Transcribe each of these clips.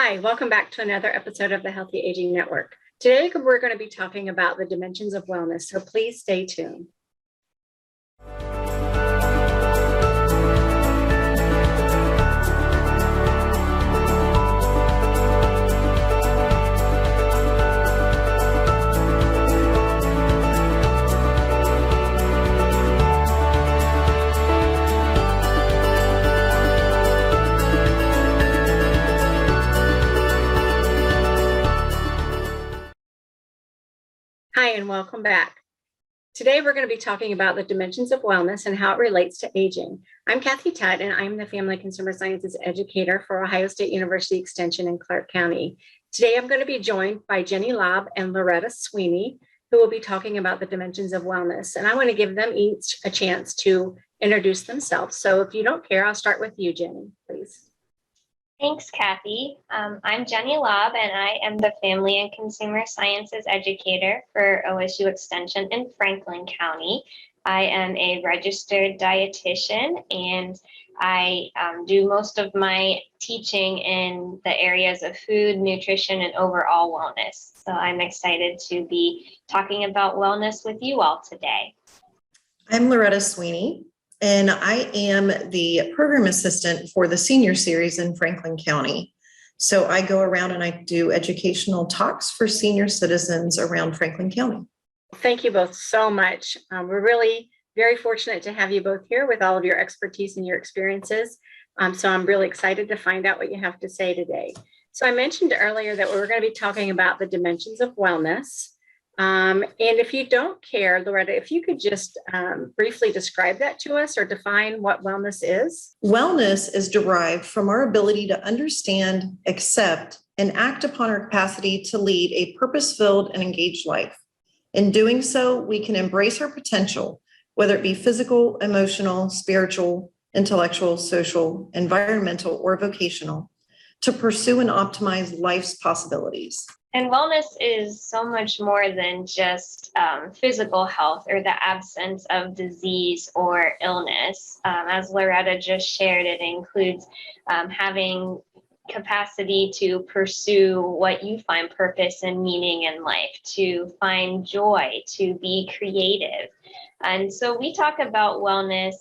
Hi, welcome back to another episode of the Healthy Aging Network. Today, we're going to be talking about the dimensions of wellness, so please stay tuned. Hi, and welcome back. Today, we're going to be talking about the dimensions of wellness and how it relates to aging. I'm Kathy Tutt, and I'm the Family Consumer Sciences Educator for Ohio State University Extension in Clark County. Today, I'm going to be joined by Jenny Lobb and Loretta Sweeney, who will be talking about the dimensions of wellness. And I want to give them each a chance to introduce themselves. So if you don't care, I'll start with you, Jenny, please. Thanks, Kathy. I'm Jenny Lobb, and I am the Family and Consumer Sciences Educator for OSU Extension in Franklin County. I am a registered dietitian, and I do most of my teaching in the areas of food, nutrition, and overall wellness. So I'm excited to be talking about wellness with you all today. I'm Loretta Sweeney, and I am the program assistant for the senior series in Franklin County. So I go around and I do educational talks for senior citizens around Franklin County. Thank you both so much. We're really very fortunate to have you both here with all of your expertise and your experiences. So I'm really excited to find out what you have to say today. So I mentioned earlier that we were going to be talking about the dimensions of wellness. And if you don't care, Loretta, if you could just briefly describe that to us or define what wellness is. Wellness is derived from our ability to understand, accept, and act upon our capacity to lead a purpose-filled and engaged life. In doing so, we can embrace our potential, whether it be physical, emotional, spiritual, intellectual, social, environmental, or vocational, to pursue and optimize life's possibilities. And wellness is so much more than just physical health or the absence of disease or illness. As Loretta just shared, it includes having capacity to pursue what you find purpose and meaning in life, to find joy, to be creative. And so we talk about wellness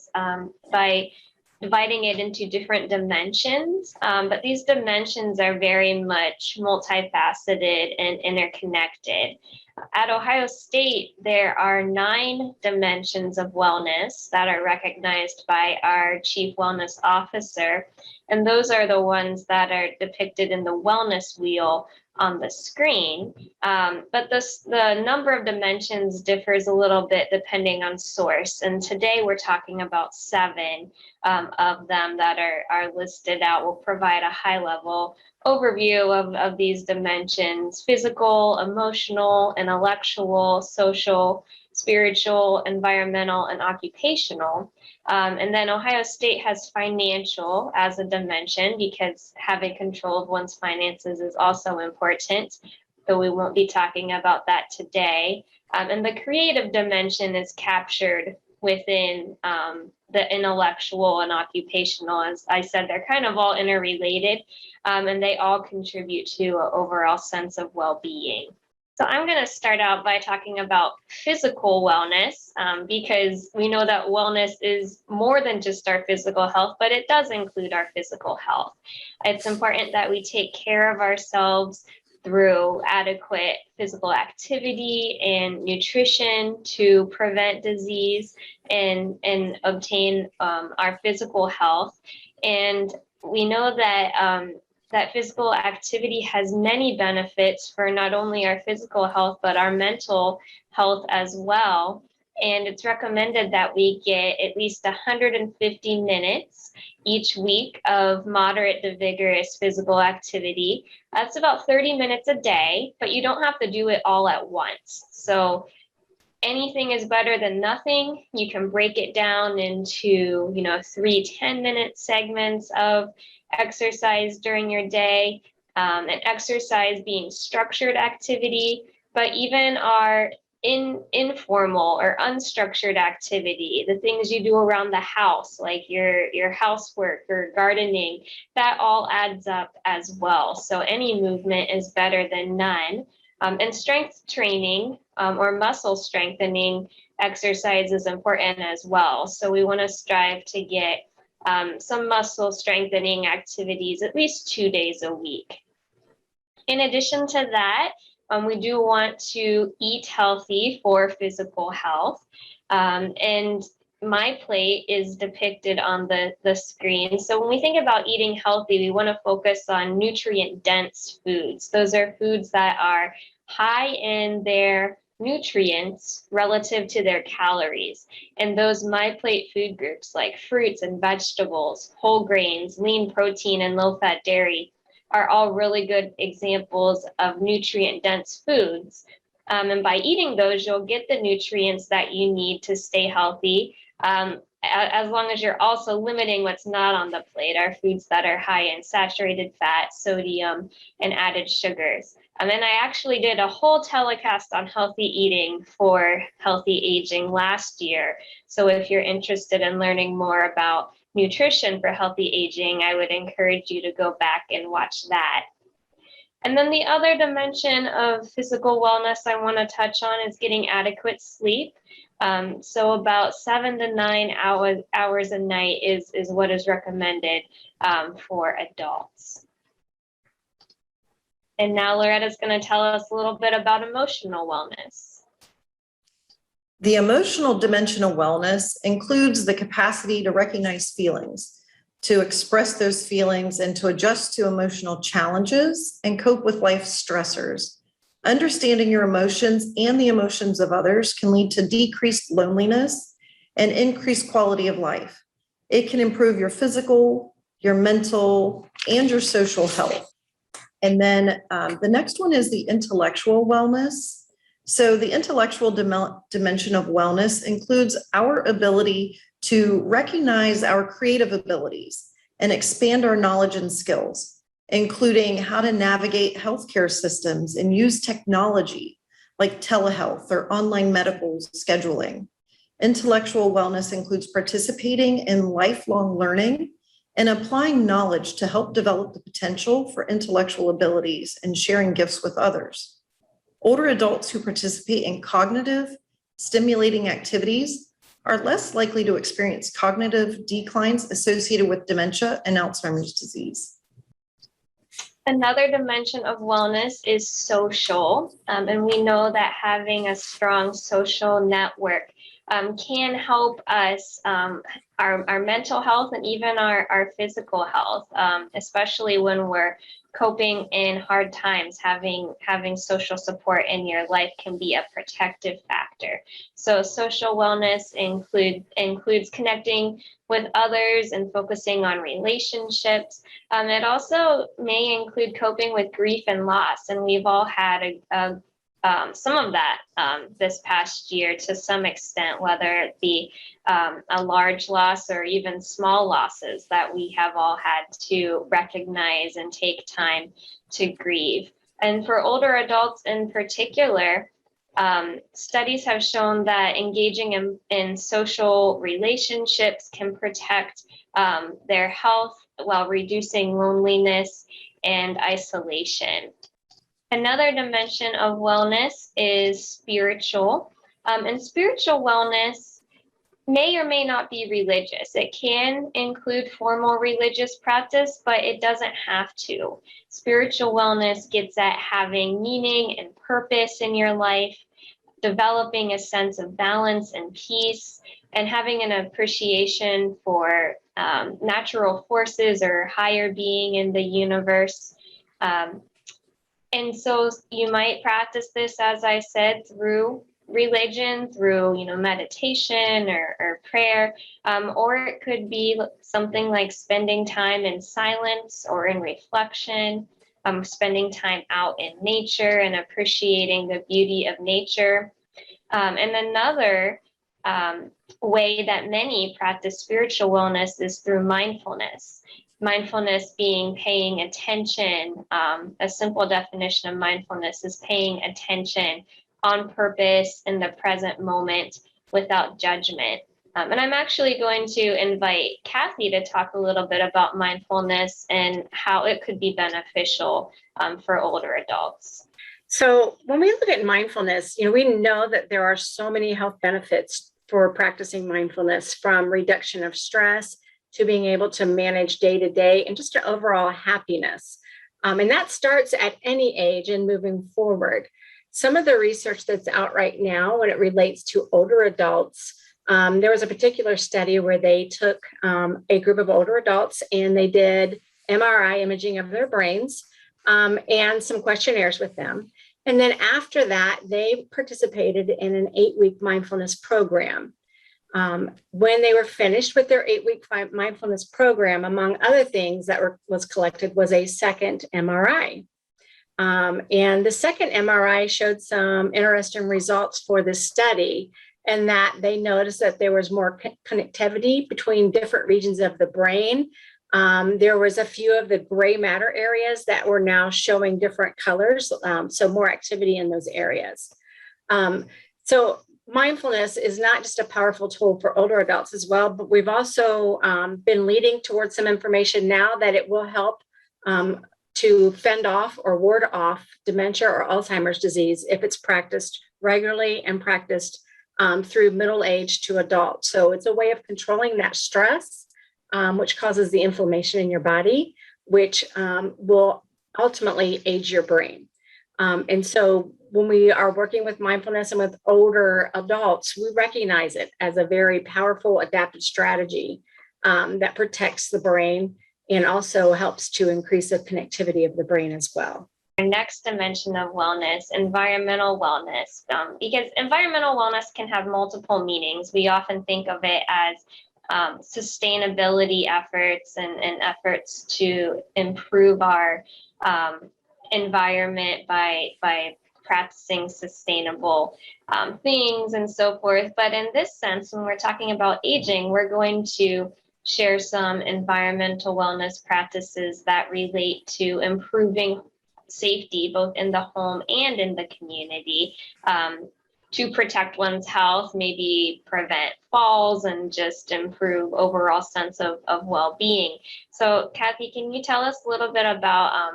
by dividing it into different dimensions, but these dimensions are very much multifaceted and interconnected. At Ohio State, there are 9 dimensions of wellness that are recognized by our Chief Wellness Officer, and those are the ones that are depicted in the wellness wheel on the screen. But the number of dimensions differs a little bit depending on source. And today we're talking about 7 of them that are listed out. We'll provide a high level overview of these dimensions: physical, emotional, intellectual, social, spiritual, environmental, and occupational. And then Ohio State has financial as a dimension, because having control of one's finances is also important, though we won't be talking about that today. And the creative dimension is captured within the intellectual and occupational. As I said, they're kind of all interrelated, and they all contribute to an overall sense of well-being. So I'm going to start out by talking about physical wellness, because we know that wellness is more than just our physical health, but it does include our physical health. It's important that we take care of ourselves through adequate physical activity and nutrition to prevent disease and obtain our physical health. And we know that that physical activity has many benefits for not only our physical health, but our mental health as well. And it's recommended that we get at least 150 minutes each week of moderate to vigorous physical activity. That's about 30 minutes a day, but you don't have to do it all at once. So anything is better than nothing. You can break it down into, 3 10-minute segments of exercise during your day, and exercise being structured activity, but even our informal or unstructured activity, the things you do around the house, like your housework or gardening, that all adds up as well. So any movement is better than none. And strength training or muscle strengthening exercise is important as well. So we want to strive to get some muscle strengthening activities at least 2 days a week. In addition to that, we do want to eat healthy for physical health. And my plate is depicted on the screen. So when we think about eating healthy, we want to focus on nutrient-dense foods. Those are foods that are high in their nutrients relative to their calories. And those my plate food groups like fruits and vegetables, whole grains, lean protein, and low-fat dairy are all really good examples of nutrient-dense foods. And by eating those, you'll get the nutrients that you need to stay healthy, as long as you're also limiting what's not on the plate, our foods that are high in saturated fat, sodium, and added sugars. And I actually did a whole telecast on healthy eating for healthy aging last year. So if you're interested in learning more about nutrition for healthy aging, I would encourage you to go back and watch that. And then the other dimension of physical wellness I want to touch on is getting adequate sleep. So about 7 to 9 hours a night is what is recommended for adults. And now Loretta's going to tell us a little bit about emotional wellness. The emotional dimension of wellness includes the capacity to recognize feelings, to express those feelings, and to adjust to emotional challenges and cope with life's stressors. Understanding your emotions and the emotions of others can lead to decreased loneliness and increased quality of life. It can improve your physical, your mental, and your social health. And then the next one is the intellectual wellness. So the intellectual dimension of wellness includes our ability to recognize our creative abilities and expand our knowledge and skills, including how to navigate healthcare systems and use technology like telehealth or online medical scheduling. Intellectual wellness includes participating in lifelong learning and applying knowledge to help develop the potential for intellectual abilities and sharing gifts with others. Older adults who participate in cognitive, stimulating activities are less likely to experience cognitive declines associated with dementia and Alzheimer's disease. Another dimension of wellness is social, and we know that having a strong social network can help us, our mental health and even our physical health, especially when we're coping in hard times. Having social support in your life can be a protective factor. So social wellness includes connecting with others and focusing on relationships. It also may include coping with grief and loss, and we've all had some of that this past year to some extent, whether it be a large loss or even small losses that we have all had to recognize and take time to grieve. And for older adults in particular, studies have shown that engaging in social relationships can protect their health while reducing loneliness and isolation. Another dimension of wellness is spiritual, and spiritual wellness may or may not be religious. It can include formal religious practice, but it doesn't have to. Spiritual wellness gets at having meaning and purpose in your life, developing a sense of balance and peace, and having an appreciation for natural forces or higher being in the universe. And so you might practice this, as I said, through religion, through meditation or prayer, or it could be something like spending time in silence or in reflection, spending time out in nature and appreciating the beauty of nature. And another way that many practice spiritual wellness is through mindfulness. Mindfulness being paying attention. A simple definition of mindfulness is paying attention on purpose in the present moment without judgment. And I'm actually going to invite Kathy to talk a little bit about mindfulness and how it could be beneficial for older adults. So when we look at mindfulness, we know that there are so many health benefits for practicing mindfulness, from reduction of stress to being able to manage day to day and just to overall happiness. And that starts at any age and moving forward. Some of the research that's out right now when it relates to older adults, there was a particular study where they took a group of older adults and they did MRI imaging of their brains and some questionnaires with them. And then after that, they participated in an 8-week mindfulness program. When they were finished with their 8-week mindfulness program, among other things that was collected was a second MRI. And the second MRI showed some interesting results for this study, and that they noticed that there was more connectivity between different regions of the brain. There was a few of the gray matter areas that were now showing different colors, so more activity in those areas. So mindfulness is not just a powerful tool for older adults as well, but we've also been leading towards some information now that it will help to fend off or ward off dementia or Alzheimer's disease if it's practiced regularly and practiced through middle age to adult. So it's a way of controlling that stress, which causes the inflammation in your body, which will ultimately age your brain. And so when we are working with mindfulness and with older adults, we recognize it as a very powerful adaptive strategy that protects the brain and also helps to increase the connectivity of the brain as well. Our next dimension of wellness, environmental wellness, because environmental wellness can have multiple meanings. We often think of it as sustainability efforts and efforts to improve our environment by practicing sustainable things and so forth. But in this sense, when we're talking about aging, we're going to share some environmental wellness practices that relate to improving safety, both in the home and in the community, to protect one's health, maybe prevent falls and just improve overall sense of well-being. So Kathy, can you tell us a little bit about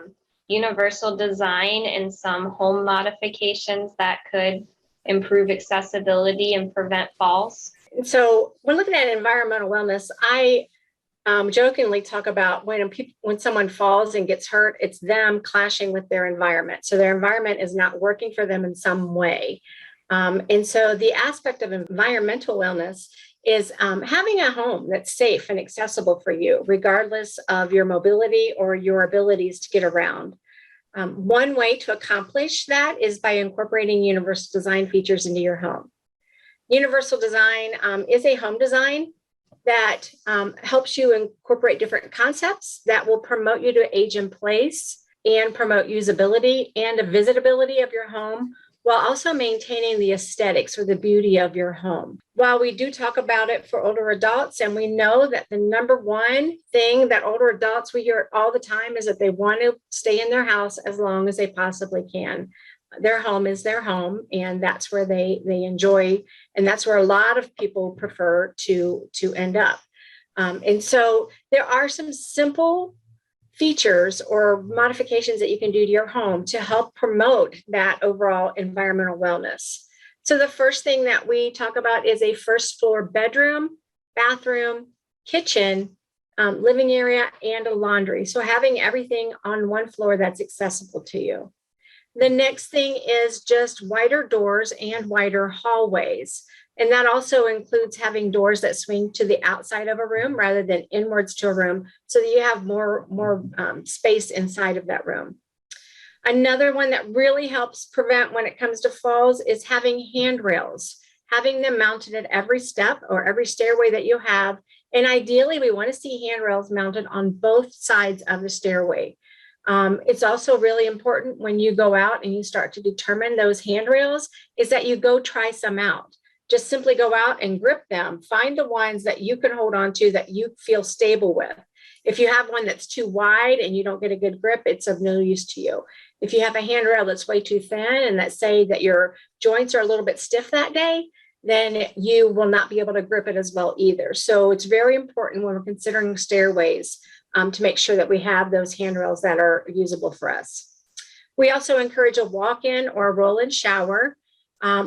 universal design and some home modifications that could improve accessibility and prevent falls? So when looking at environmental wellness, I jokingly talk about when someone falls and gets hurt, it's them clashing with their environment. So their environment is not working for them in some way. And so the aspect of environmental wellness is having a home that's safe and accessible for you, regardless of your mobility or your abilities to get around. One way to accomplish that is by incorporating universal design features into your home. Universal design is a home design that helps you incorporate different concepts that will promote you to age in place and promote usability and a visitability of your home, while also maintaining the aesthetics or the beauty of your home. While we do talk about it for older adults, and we know that the number one thing that older adults, we hear all the time, is that they want to stay in their house as long as they possibly can. Their home is their home, and that's where they enjoy, and that's where a lot of people prefer to end up. And so there are some simple features or modifications that you can do to your home to help promote that overall environmental wellness. So the first thing that we talk about is a first floor bedroom, bathroom, kitchen, living area, and a laundry. So having everything on one floor that's accessible to you. The next thing is just wider doors and wider hallways. And that also includes having doors that swing to the outside of a room rather than inwards to a room, so that you have more space inside of that room. Another one that really helps prevent when it comes to falls is having handrails, having them mounted at every step or every stairway that you have. And ideally, we want to see handrails mounted on both sides of the stairway. It's also really important when you go out and you start to determine those handrails is that you go try some out. Just simply go out and grip them. Find the ones that you can hold on to that you feel stable with. If you have one that's too wide and you don't get a good grip, it's of no use to you. If you have a handrail that's way too thin and that say that your joints are a little bit stiff that day, then you will not be able to grip it as well either. So it's very important when we're considering stairways to make sure that we have those handrails that are usable for us. We also encourage a walk-in or a roll-in shower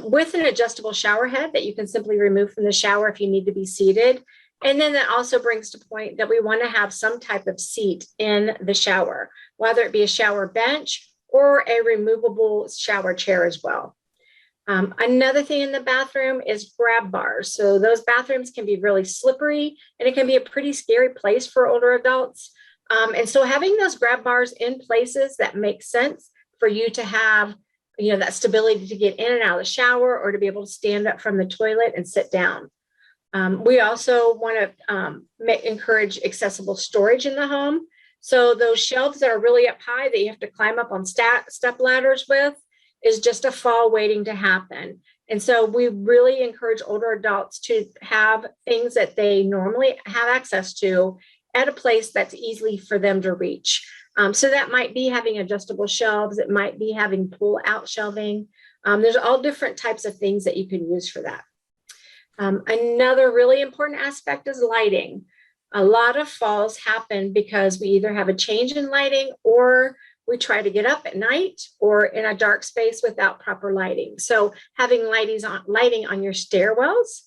with an adjustable shower head that you can simply remove from the shower if you need to be seated. And then that also brings to point that we want to have some type of seat in the shower, whether it be a shower bench or a removable shower chair as well. Another thing in the bathroom is grab bars. So those bathrooms can be really slippery and it can be a pretty scary place for older adults. And so having those grab bars in places that make sense for you to have, that stability to get in and out of the shower or to be able to stand up from the toilet and sit down. We also want to encourage accessible storage in the home. So those shelves that are really up high that you have to climb up on step ladders with is just a fall waiting to happen. And so we really encourage older adults to have things that they normally have access to at a place that's easily for them to reach. So that might be having adjustable shelves. It might be having pull out shelving. There's all different types of things that you can use for that. Another really important aspect is lighting. A lot of falls happen because we either have a change in lighting or we try to get up at night or in a dark space without proper lighting. So having lighting on your stairwells,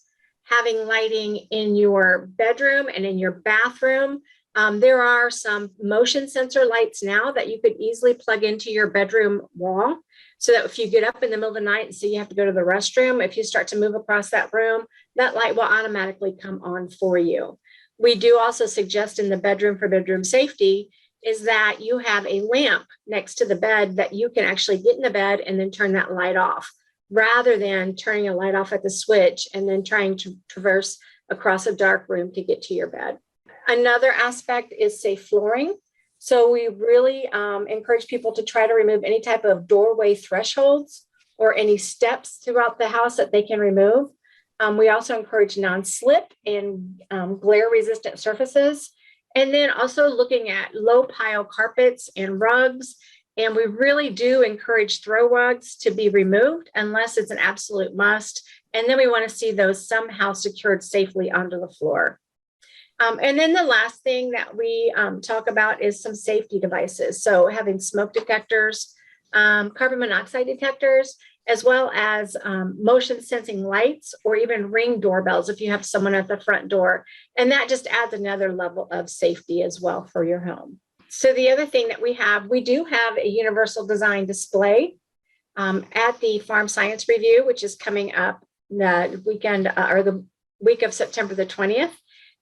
having lighting in your bedroom and in your bathroom. There are some motion sensor lights now that you could easily plug into your bedroom wall so that if you get up in the middle of the night and say you have to go to the restroom, if you start to move across that room, that light will automatically come on for you. We do also suggest in the bedroom for bedroom safety is that you have a lamp next to the bed that you can actually get in the bed and then turn that light off rather than turning a light off at the switch and then trying to traverse across a dark room to get to your bed. Another aspect is safe flooring. So we really encourage people to try to remove any type of doorway thresholds or any steps throughout the house that they can remove. We also encourage non-slip and glare resistant surfaces. And then also looking at low pile carpets and rugs. And we really do encourage throw rugs to be removed unless it's an absolute must. And then we want to see those somehow secured safely onto the floor. And then the last thing that we talk about is some safety devices. So having smoke detectors, carbon monoxide detectors, as well as motion sensing lights or even ring doorbells if you have someone at the front door. And that just adds another level of safety as well for your home. So the other thing that we do have a universal design display at the Farm Science Review, which is coming up the weekend or the week of September the 20th.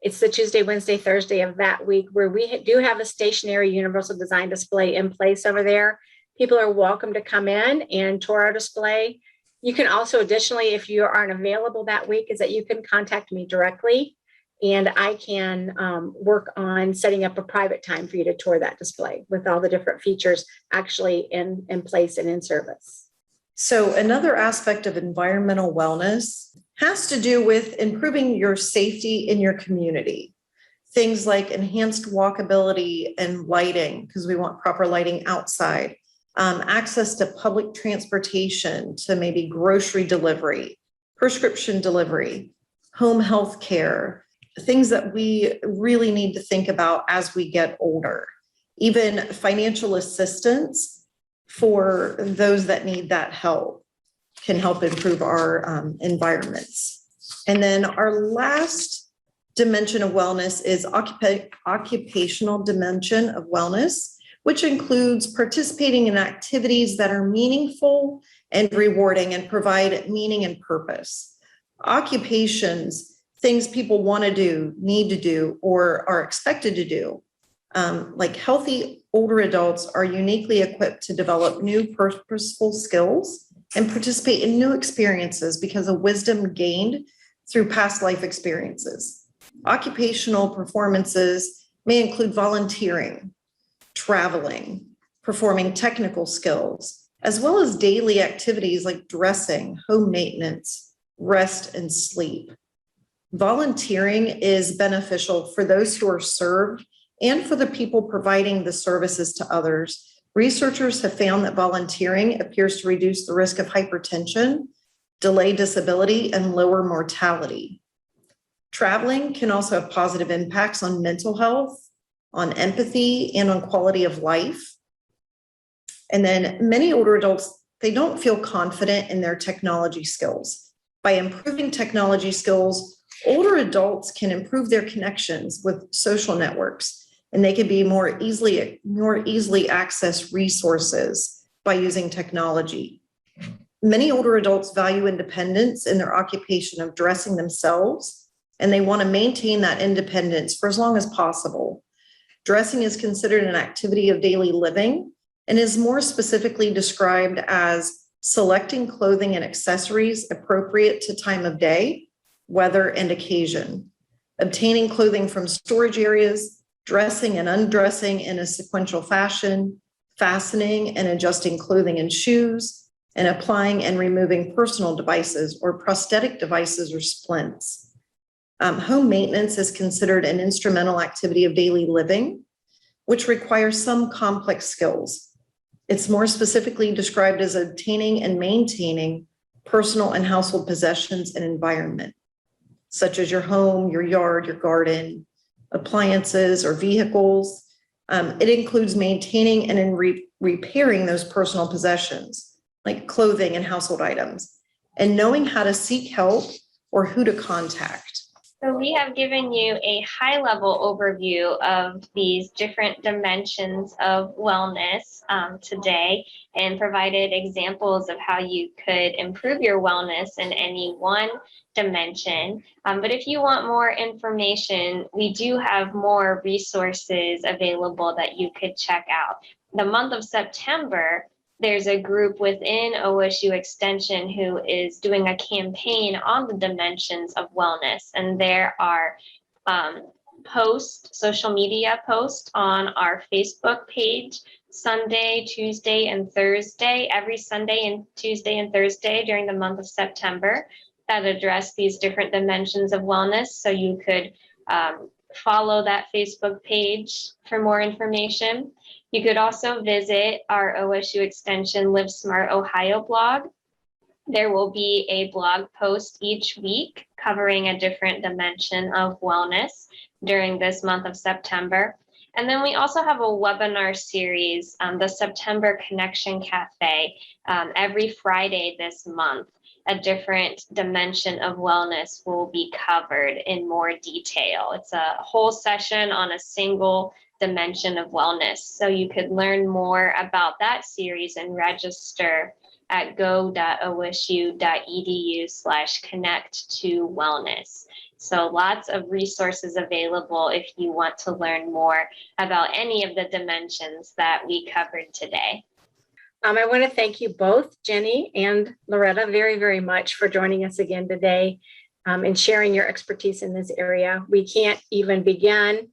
It's the Tuesday, Wednesday, Thursday of that week where we do have a stationary universal design display in place over there. People are welcome to come in and tour our display. You can also additionally, if you aren't available that week, is that you can contact me directly and I can work on setting up a private time for you to tour that display with all the different features actually in place and in service. So another aspect of environmental wellness has to do with improving your safety in your community. Things like enhanced walkability and lighting, because we want proper lighting outside. Access to public transportation, to maybe grocery delivery, prescription delivery, home health care, things that we really need to think about as we get older. Even financial assistance for those that need that help can help improve our environments. And then our last dimension of wellness is occupational dimension of wellness, which includes participating in activities that are meaningful and rewarding and provide meaning and purpose. Occupations, things people want to do, need to do, or are expected to do. Like healthy older adults are uniquely equipped to develop new purposeful skills and participate in new experiences because of wisdom gained through past life experiences. Occupational performances may include volunteering, traveling, performing technical skills, as well as daily activities like dressing, home maintenance, rest, and sleep. Volunteering is beneficial for those who are served and for the people providing the services to others. Researchers have found that volunteering appears to reduce the risk of hypertension, delay disability, and lower mortality. Traveling can also have positive impacts on mental health, on empathy, and on quality of life. And then many older adults, they don't feel confident in their technology skills. By improving technology skills, older adults can improve their connections with social networks, and they can be more easily access resources by using technology. Many older adults value independence in their occupation of dressing themselves, and they want to maintain that independence for as long as possible. Dressing is considered an activity of daily living and is more specifically described as selecting clothing and accessories appropriate to time of day, weather, and occasion, obtaining clothing from storage areas, dressing and undressing in a sequential fashion, fastening and adjusting clothing and shoes, and applying and removing personal devices or prosthetic devices or splints. Home maintenance is considered an instrumental activity of daily living, which requires some complex skills. It's more specifically described as obtaining and maintaining personal and household possessions and environment, such as your home, your yard, your garden, appliances or vehicles. It includes maintaining and repairing those personal possessions, like clothing and household items, and knowing how to seek help or who to contact. So we have given you a high-level overview of these different dimensions of wellness today, and provided examples of how you could improve your wellness in any one dimension. But if you want more information, we do have more resources available that you could check out. The month of September, there's a group within OSU Extension who is doing a campaign on the dimensions of wellness. And there are social media posts on our Facebook page, Sunday, Tuesday, and Thursday, every Sunday and Tuesday and Thursday during the month of September, that address these different dimensions of wellness. So you could follow that Facebook page for more information. You could also visit our OSU Extension Live Smart Ohio blog. There will be a blog post each week covering a different dimension of wellness during this month of September. And then we also have a webinar series, the September Connection Cafe, every Friday this month. A different dimension of wellness will be covered in more detail. It's a whole session on a single dimension of wellness. So you could learn more about that series and register at go.osu.edu/connect-to-wellness. So lots of resources available if you want to learn more about any of the dimensions that we covered today. I want to thank you both, Jenny and Loretta, very, very much for joining us again today and sharing your expertise in this area. We can't even begin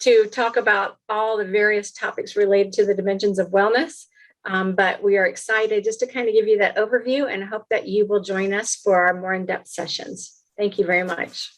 to talk about all the various topics related to the dimensions of wellness, but we are excited just to kind of give you that overview and hope that you will join us for our more in-depth sessions. Thank you very much.